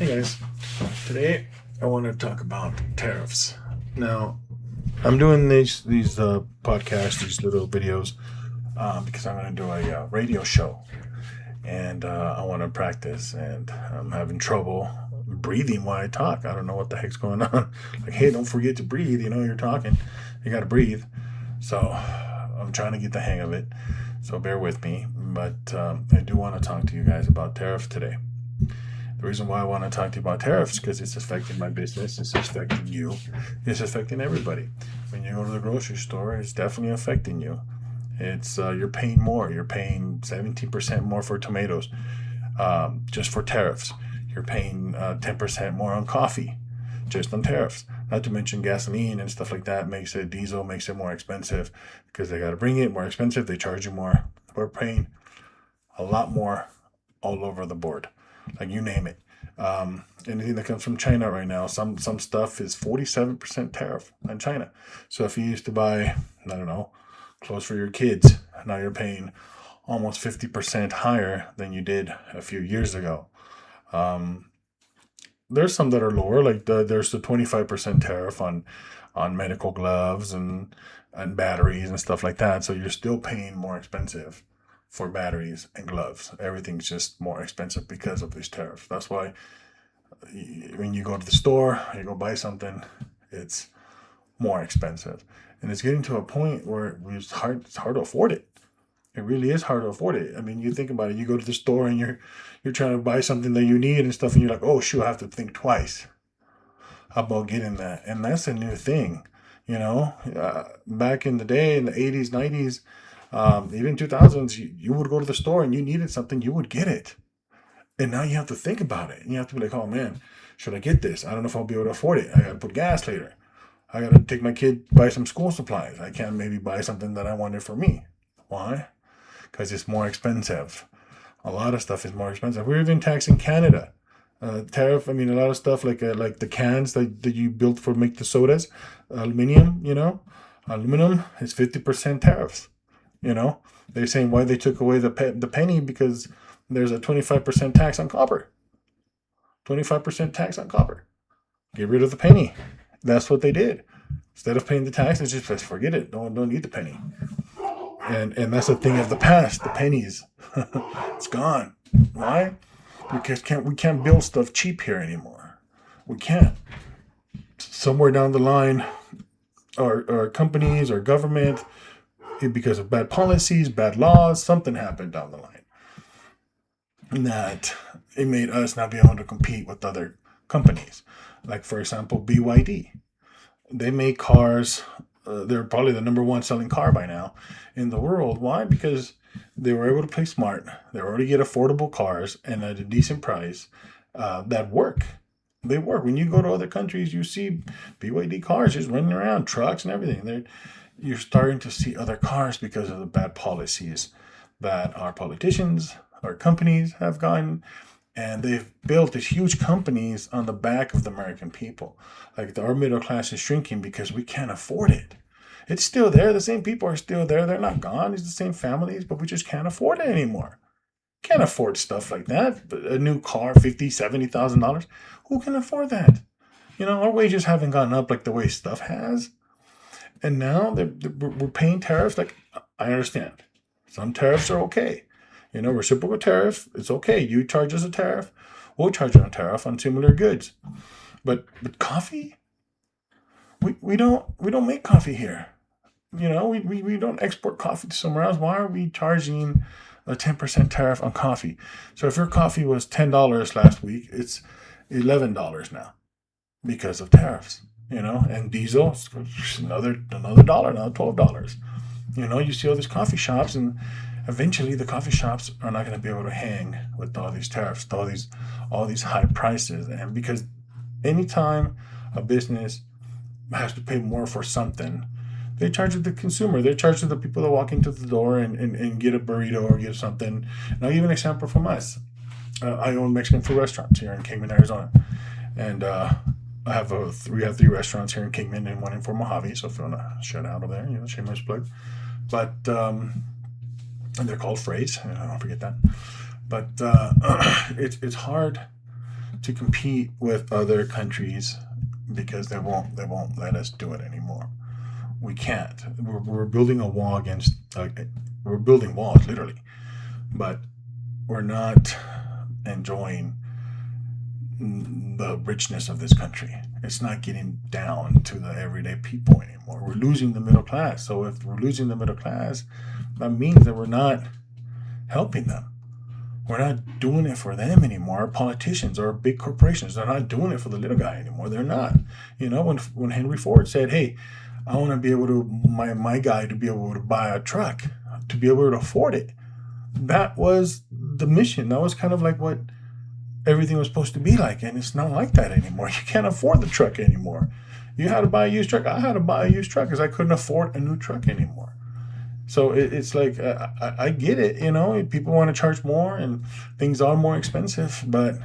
Hey guys, today I want to talk about tariffs. Now, I'm doing these podcasts, these little videos, because I'm going to do a radio show, and I want to practice. And I'm having trouble breathing while I talk. I don't know what the heck's going on. Like, hey, don't forget to breathe. You're talking, you got to breathe. So I'm trying to get the hang of it. So bear with me. But I do want to talk to you guys about tariffs today. The reason why I want to talk to you about tariffs is because it's affecting my business, it's affecting you, it's affecting everybody. When you go to the grocery store, it's definitely affecting you. It's you're paying more. You're paying 17% more for tomatoes, just for tariffs. You're paying 10% more on coffee, just on tariffs. Not to mention gasoline and stuff like that diesel makes it more expensive because they got to bring it more expensive. They charge you more. We're paying a lot more all over the board, like you name it. Anything that comes from China right now, some stuff is 47% tariff on China. So if you used to buy, I don't know, clothes for your kids, now you're paying almost 50% higher than you did a few years ago. There's some that are lower, like there's the 25% tariff on medical gloves and batteries and stuff like that. So you're still paying more expensive for batteries and gloves. Everything's just more expensive because of these tariffs. That's why when you go to the store, you go buy something, it's more expensive. And it's getting to a point where it's hard to afford it. It really is hard to afford it. I mean, you think about it, you go to the store and you're trying to buy something that you need and stuff, and you're like, oh shoot, I have to think twice about getting that. And that's a new thing. Back in the day, in the 80s, 90s, even 2000s, you would go to the store and you needed something, you would get it. And now you have to think about it. And you have to be like, oh man, should I get this? I don't know if I'll be able to afford it. I got to put gas later. I got to take my kid, buy some school supplies. I can't maybe buy something that I wanted for me. Why? Because it's more expensive. A lot of stuff is more expensive. We're even taxing Canada. Tariff, I mean, a lot of stuff like the cans that you built for make the sodas, aluminum is 50% tariffs. They're saying why they took away the penny because there's a 25% tax on copper. 25% tax on copper. Get rid of the penny. That's what they did. Instead of paying the tax, it's just forget it. Don't need the penny. And that's a thing of the past. The pennies, it's gone. Why? Because we can't build stuff cheap here anymore. We can't. Somewhere down the line, our companies, our government, because of bad policies, bad laws, something happened down the line that it made us not be able to compete with other companies. Like, for example, BYD. They make cars. They're probably the number one selling car by now in the world. Why? Because they were able to play smart. They were able to get affordable cars and at a decent price that work. They work. When you go to other countries, you see BYD cars just running around, trucks and everything. You're starting to see other cars because of the bad policies that our politicians, our companies have gotten. And they've built these huge companies on the back of the American people. Like our middle class is shrinking because we can't afford it. It's still there. The same people are still there. They're not gone. It's the same families, but we just can't afford it anymore. Can't afford stuff like that. A new car, $50,000, $70,000. Who can afford that? Our wages haven't gone up like the way stuff has. And now we're paying tariffs. Like, I understand. Some tariffs are okay. Reciprocal tariff, it's okay. You charge us a tariff, we'll charge you a tariff on similar goods. But coffee? We don't make coffee here. We don't export coffee to somewhere else. Why are we charging a 10% tariff on coffee? So if your coffee was $10 last week, it's $11 now because of tariffs. And diesel, another dollar, another $12. You see all these coffee shops, and eventually the coffee shops are not going to be able to hang with all these tariffs, all these high prices. And because anytime a business has to pay more for something, they charge the consumer. They charge the people that walk into the door and get a burrito or get something. And I'll give an example from us. I own Mexican food restaurants here in Kingman, Arizona. And we have three restaurants here in Kingman and one in Fort Mojave. So if you want to shout out over there, shameless plug. But and they're called Phrase. Don't forget that. But it's hard to compete with other countries because they won't let us do it anymore. We can't. We're building a wall against. We're building walls literally, but we're not enjoying the richness of this country. It's not getting down to the everyday people anymore. We're losing the middle class. So if we're losing the middle class, that means that we're not helping them. We're not doing it for them anymore. Our politicians, our big corporations, they're not doing it for the little guy anymore. They're not. When Henry Ford said, "Hey, I want to be able to my guy to be able to buy a truck, to be able to afford it," that was the mission. That was kind of like what everything was supposed to be like, and it's not like that anymore. You can't afford the truck anymore. You had to buy a used truck. I had to buy a used truck because I couldn't afford a new truck anymore. So it's like I get it, people want to charge more and things are more expensive, but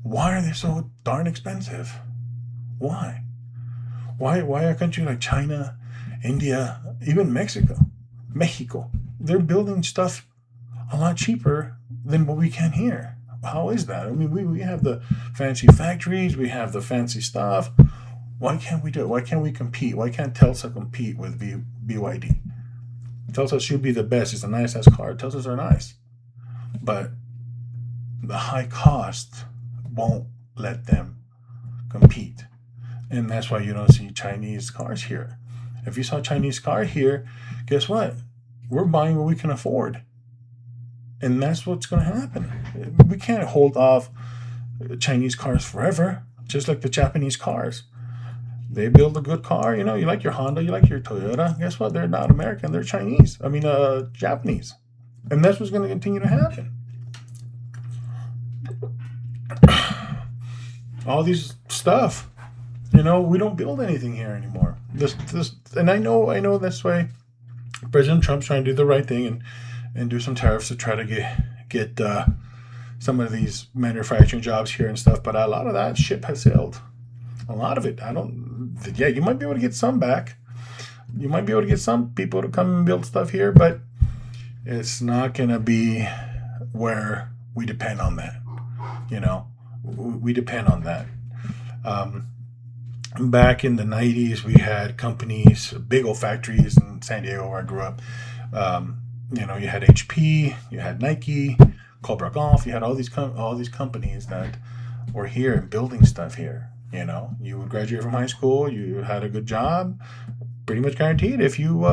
why are they so darn expensive? Why? Why a country like China, India, even Mexico, they're building stuff a lot cheaper than what we can here? How is that? I mean, we have the fancy factories, we have the fancy stuff. Why can't we do it? Why can't we compete? Why can't Telsa compete with BYD? Telsa should be the best. It's a nice ass car. Telsas are nice, but the high cost won't let them compete, and that's why you don't see Chinese cars here. If you saw a Chinese car here, guess what? We're buying what we can afford, and that's what's going to happen. We can't hold off Chinese cars forever, just like the Japanese cars. They build a good car, you like your Honda, you like your Toyota. Guess what? They're not American. They're Chinese. Japanese. And that's what's going to continue to happen. All these stuff, we don't build anything here anymore. And I know that's why President Trump's trying to do the right thing and do some tariffs to try to get some of these manufacturing jobs here and stuff. But a lot of that ship has sailed. A lot of it. You might be able to get some back. You might be able to get some people to come and build stuff here, but it's not going to be where we depend on that. We depend on that. Back in the 90s, we had companies, big old factories in San Diego where I grew up. You had HP, you had Nike, Cobra Golf, you had all these companies that were here and building stuff here. You would graduate from high school, you had a good job, pretty much guaranteed if you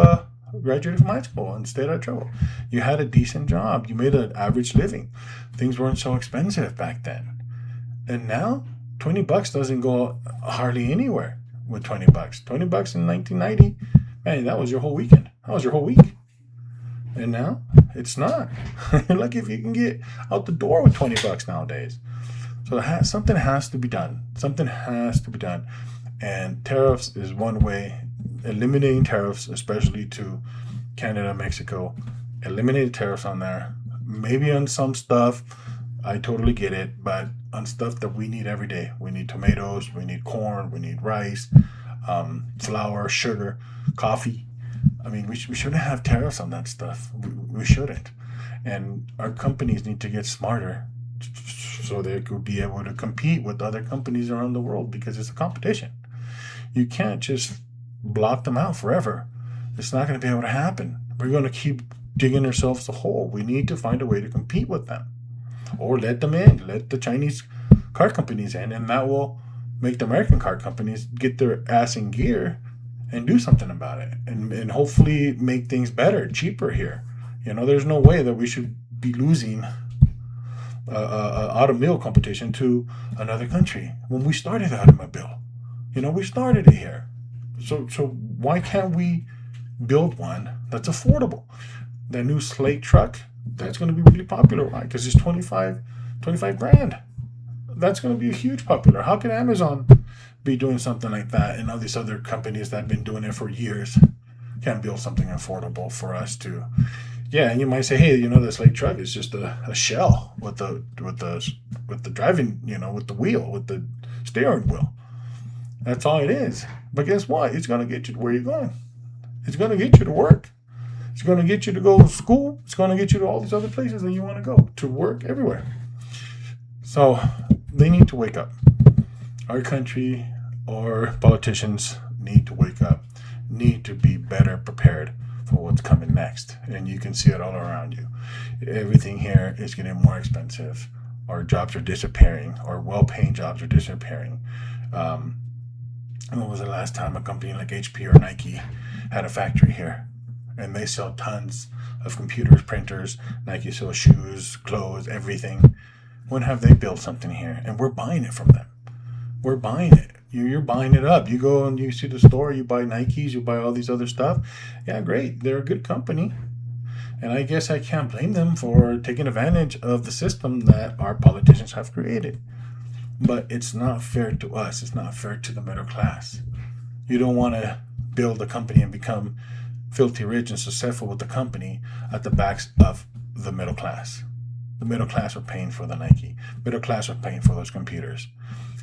graduated from high school and stayed out of trouble. You had a decent job, you made an average living. Things weren't so expensive back then. And now, $20 doesn't go hardly anywhere with $20. $20 in 1990, man, that was your whole weekend. That was your whole week. And now, it's not. Like if you can get out the door with $20 nowadays. So something has to be done. Something has to be done. And tariffs is one way. Eliminating tariffs, especially to Canada, Mexico. Eliminate tariffs on there. Maybe on some stuff, I totally get it. But on stuff that we need every day. We need tomatoes, we need corn, we need rice, flour, sugar, coffee. I mean, we shouldn't have tariffs on that stuff. We shouldn't. And our companies need to get smarter so they could be able to compete with other companies around the world because it's a competition. You can't just block them out forever. It's not going to be able to happen. We're going to keep digging ourselves a hole. We need to find a way to compete with them or let them in. Let the Chinese car companies in, and that will make the American car companies get their ass in gear and do something about it and hopefully make things better, cheaper here. There's no way that we should be losing automobile competition to another country when we started the automobile. We started it here. So why can't we build one that's affordable? That new Slate truck, that's going to be really popular. Why? Because it's 25 grand. That's going to be a huge popular. How can Amazon be doing something like that and all these other companies that have been doing it for years can't build something affordable for us to? Yeah, and you might say, hey, the Slate truck is just a shell with the driving, with the wheel, with the steering wheel. That's all it is. But guess what? It's going to get you to where you're going. It's going to get you to work. It's going to get you to go to school. It's going to get you to all these other places that you want to go, to work, everywhere. So they need to wake up. Our country, our politicians need to wake up, need to be better prepared for what's coming next. And you can see it all around you. Everything here is getting more expensive. Our jobs are disappearing. Our well-paying jobs are disappearing. Um, when was the last time a company like HP or Nike had a factory here? And they sell tons of computers, printers. Nike sells shoes, clothes, everything. When have they built something here? And we're buying it from them. We're buying it. You're buying it up. You go and you see the store, you buy Nikes, you buy all these other stuff. Yeah, great. They're a good company. And I guess I can't blame them for taking advantage of the system that our politicians have created. But it's not fair to us. It's not fair to the middle class. You don't want to build a company and become filthy rich and successful with the company at the backs of the middle class. The middle class are paying for the Nike. Middle class are paying for those computers.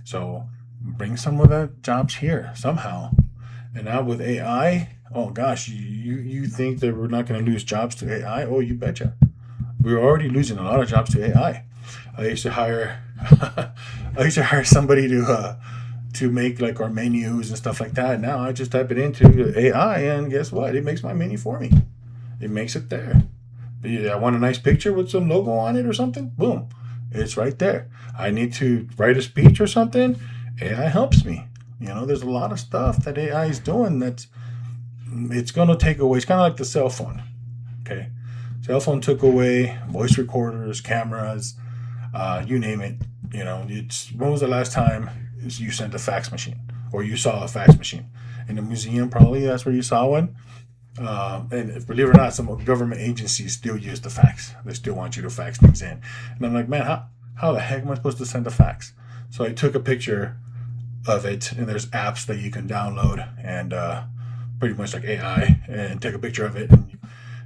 So bring some of the jobs here somehow. And now with AI, oh gosh, you think that we're not going to lose jobs to AI? Oh, you betcha. We're already losing a lot of jobs to AI. I used to hire somebody to make like our menus and stuff like that. Now I just type it into AI, and guess what? It makes my menu for me. It makes it there. I want a nice picture with some logo on it or something. Boom, it's right there. I need to write a speech or something. AI helps me. There's a lot of stuff that AI is doing it's going to take away. It's kind of like the cell phone. Okay, cell phone took away voice recorders, cameras, you name it. When was the last time you sent a fax machine or you saw a fax machine in a museum? Probably that's where you saw one. And believe it or not, some government agencies still use the fax. They still want you to fax things in. And I'm like, man, how the heck am I supposed to send a fax? So I took a picture of it, and there's apps that you can download and pretty much like AI, and take a picture of it, and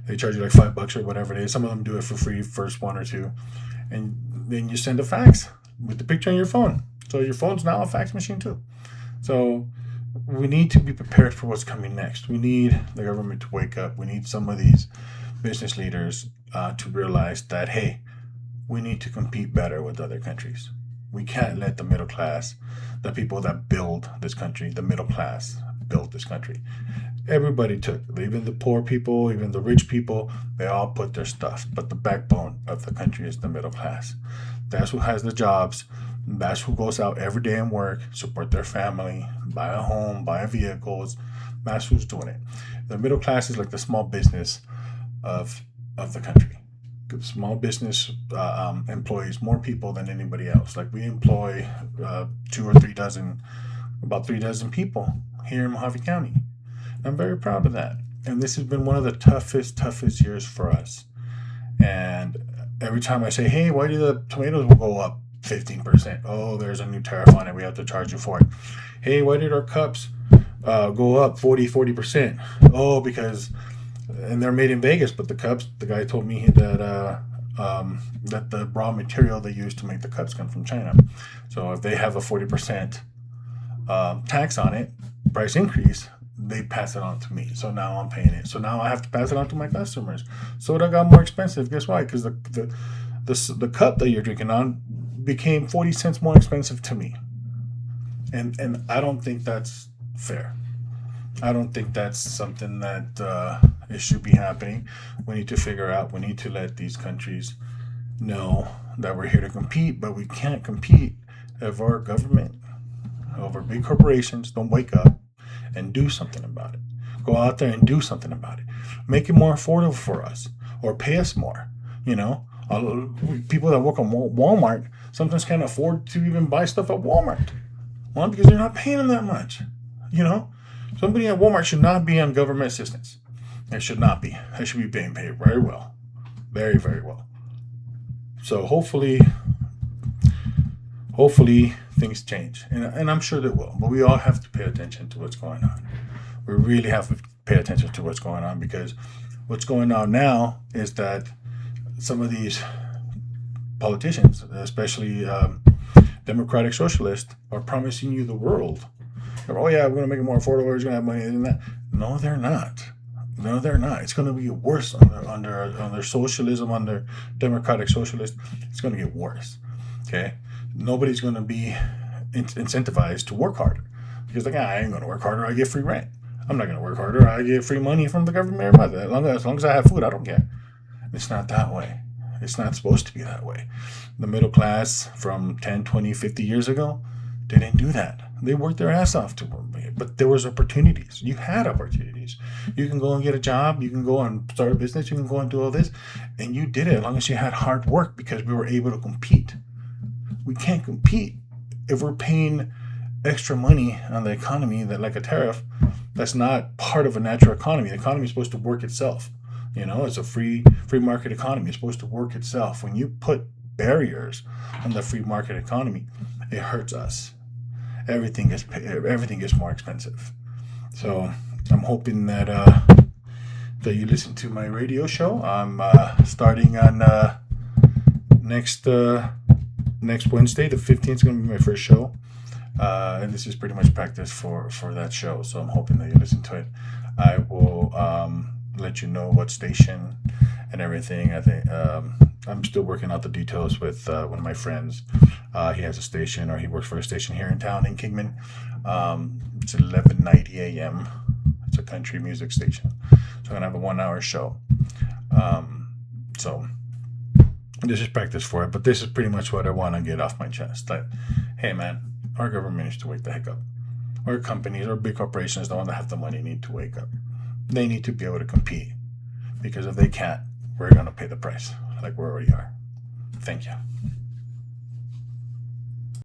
they charge you like $5 or whatever it is. Some of them do it for free, first one or two, and then you send a fax with the picture on your phone. So your phone's now a fax machine too. So we need to be prepared for what's coming next. We need the government to wake up. We need some of these business leaders to realize that, hey, we need to compete better with other countries. We can't let the middle class, the people that build this country, the middle class built this country. Everybody took, even the poor people, even the rich people, they all put their stuff. But the backbone of the country is the middle class. That's who has the jobs. That's who goes out every day and work, support their family, buy a home, buy vehicles. That's who's doing it. The middle class is like the small business of the country. Small business employs more people than anybody else. Like we employ about 3 dozen people here in Mojave County. I'm very proud of that. And this has been one of the toughest years for us. And every time I say, hey, why do the tomatoes will go up 15%? Oh, there's a new tariff on it. We have to charge you for it. Hey, why did our cups go up 40%? Oh, because, and they're made in Vegas, but the cups, the guy told me that the raw material they use to make the cups come from China. So if they have a 40% tax on it, price increase, they pass it on to me. So now I'm paying it. So now I have to pass it on to my customers. So it got more expensive. Guess why? Because the cup that you're drinking on became 40 cents more expensive to me. And I don't think that's fair. I don't think that's something that it should be happening. We need to figure out, we need to let these countries know that we're here to compete, but we can't compete if our government, over big corporations, don't wake up and do something about it. Go out there and do something about it. Make it more affordable for us, or pay us more. People that work on Walmart sometimes can't afford to even buy stuff at Walmart. Well, because they're not paying them that much. Somebody at Walmart should not be on government assistance. It should not be. They should be being paid very well. Very, very well. So hopefully things change. And I'm sure they will. But we all have to pay attention to what's going on. We really have to pay attention to what's going on, because what's going on now is that some of these politicians, especially democratic socialists, are promising you the world. Oh yeah, we're going to make it more affordable. We're going to have money and that. No, they're not. No, they're not. It's going to be worse under socialism, under democratic socialist. It's going to get worse. Okay, nobody's going to be incentivized to work harder because like I ain't going to work harder. I get free rent. I'm not going to work harder. I get free money from the government every month. As long as I have food, I don't care. It's not that way. It's not supposed to be that way. The middle class from 10, 20, 50 years ago, they didn't do that. They worked their ass off to work. But there was opportunities. You had opportunities. You can go and get a job. You can go and start a business. You can go and do all this. And you did it as long as you had hard work because we were able to compete. We can't compete if we're paying extra money on the economy that like a tariff that's not part of a natural economy. The economy is supposed to work itself. It's a free market economy. It's supposed to work itself. When you put barriers on the free market economy, it hurts us. Everything gets more expensive. So I'm hoping that you listen to my radio show. I'm starting on next Wednesday, the 15th is going to be my first show. And this is pretty much practice for that show. So I'm hoping that you listen to it. I will let you know what station and everything. I think I'm still working out the details with one of my friends. He has a station, or he works for a station here in town in Kingman. It's 11:90 a.m. It's a country music station. So I'm gonna have a 1-hour show. So this is practice for it, but this is pretty much what I want to get off my chest. That, hey man, our government needs to wake the heck up. Our companies, our big corporations, the ones that have the money, need to wake up. They need to be able to compete, because if they can't, we're gonna pay the price, like we already are. Thank you.